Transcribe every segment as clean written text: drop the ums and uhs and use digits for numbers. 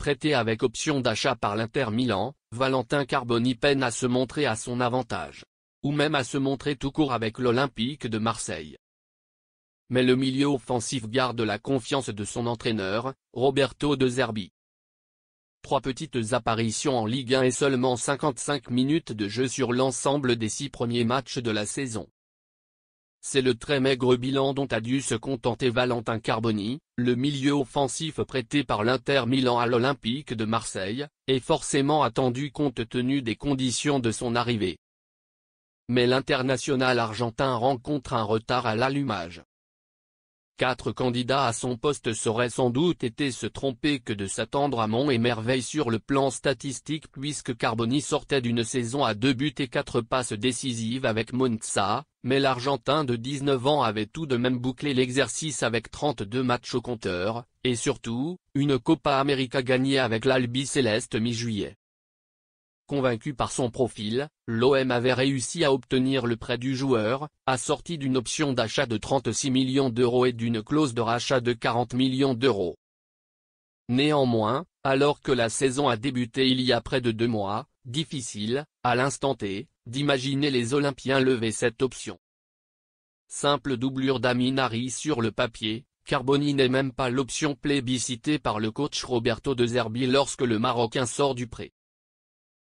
Prêté avec option d'achat par l'Inter Milan, Valentin Carboni peine à se montrer à son avantage. Ou même à se montrer tout court avec l'Olympique de Marseille. Mais le milieu offensif garde la confiance de son entraîneur, Roberto De Zerbi. 3 petites apparitions en Ligue 1 et seulement 55 minutes de jeu sur l'ensemble des 6 premiers matchs de la saison. C'est le très maigre bilan dont a dû se contenter Valentin Carboni, le milieu offensif prêté par l'Inter Milan à l'Olympique de Marseille, et forcément attendu compte tenu des conditions de son arrivée. Mais l'international argentin rencontre un retard à l'allumage. 4 candidats à son poste sauraient sans doute été se tromper que de s'attendre à monts et merveilles sur le plan statistique puisque Carboni sortait d'une saison à 2 buts et 4 passes décisives avec Monza, mais l'Argentin de 19 ans avait tout de même bouclé l'exercice avec 32 matchs au compteur, et surtout, une Copa América gagnée avec l'Albiceleste mi-juillet. Convaincu par son profil, l'OM avait réussi à obtenir le prêt du joueur, assorti d'une option d'achat de 36 millions d'euros et d'une clause de rachat de 40 millions d'euros. Néanmoins, alors que la saison a débuté il y a près de 2 mois, difficile, à l'instant T, d'imaginer les Olympiens lever cette option. Simple doublure d'Aminari sur le papier, Carboni n'est même pas l'option plébiscitée par le coach Roberto De Zerbi lorsque le Marocain sort du pré.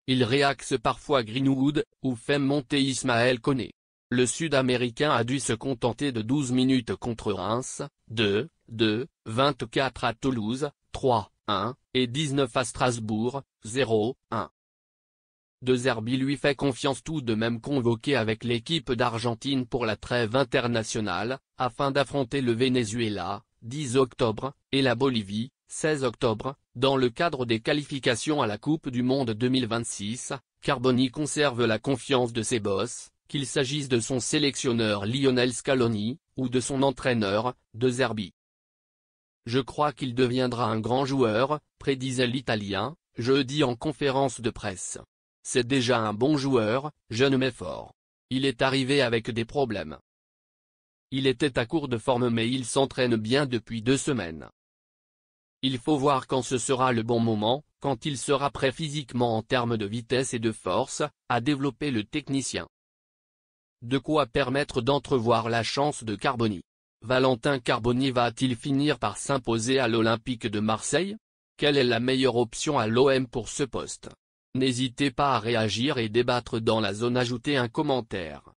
Il réaxe parfois Greenwood, ou fait monter Ismaël Koné. Le Sud-Américain a dû se contenter de 12 minutes contre Reims, 2-2, 24 à Toulouse, 3-1, et 19 à Strasbourg, 0-1. De Zerbi lui fait confiance tout de même convoqué avec l'équipe d'Argentine pour la trêve internationale, afin d'affronter le Venezuela, 10 octobre, et la Bolivie, 16 octobre, dans le cadre des qualifications à la Coupe du Monde 2026, Carboni conserve la confiance de ses boss, qu'il s'agisse de son sélectionneur Lionel Scaloni, ou de son entraîneur, De Zerbi. Je crois qu'il deviendra un grand joueur, prédisait l'Italien, jeudi en conférence de presse. C'est déjà un bon joueur, jeune mais fort. Il est arrivé avec des problèmes. Il était à court de forme mais il s'entraîne bien depuis 2 semaines. Il faut voir quand ce sera le bon moment, quand il sera prêt physiquement en termes de vitesse et de force, à développer le technicien. De quoi permettre d'entrevoir la chance de Carboni. Valentin Carboni va-t-il finir par s'imposer à l'Olympique de Marseille? Quelle est la meilleure option à l'OM pour ce poste? N'hésitez pas à réagir et débattre dans la zone. Ajoutez un commentaire.